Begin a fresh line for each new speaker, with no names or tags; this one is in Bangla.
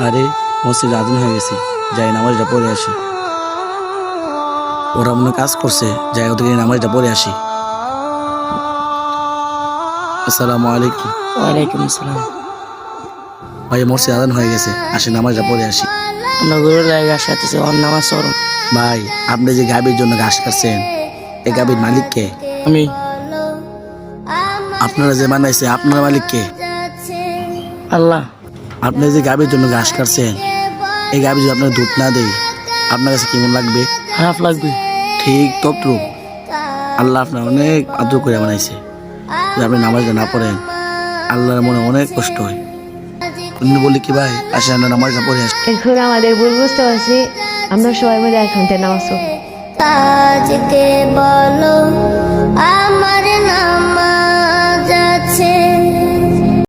আরে মসজিদ আজান হয়ে গেছে, যাই নামাজটা পড়ে আসি। ওরা মনে কাজ করছে, যাই ওদেরকে নামাজটা পড়ে আসি। আসসালামু আলাইকুম।
ওয়ালাইকুম আসসালাম।
ভাই মসজিদ আজান হয়ে গেছে, আসি নামাজটা পড়ে আসি।
আমরা গরুর গায়ে ঘাস খাইতেছি, ওর নামাজ পড়ো।
ভাই আপনি যে গাভীর জন্য ঘাস কাটছেন, এই গাভীর মালিক কে?
আমি।
আপনারা যে বানাইছে আপনার মালিক কে?
আল্লাহ।
আপনি যে গাভীর জন্য ঘাস কাটছেন, এই গাভী যদি আপনার দুধ না দেয় আপনার কাছে কেমন লাগবে?
খারাপ লাগবে।
ঠিক তদ্রুপ আল্লাহ আপনার অনেক আদর করে বানাইছে। যদি আপনি নামাজটা না পড়েন আল্লাহর মনে অনেক কষ্ট হয়। বলি কি ভাই, আসে আমরা নামাজটা পড়ে আসি।
এখন আমাদের ভুল বুঝতে পারছি, আমরা সবাই মিলে এখন থেকে নামাজ পড়ব।
আজকে বলো আমার নামা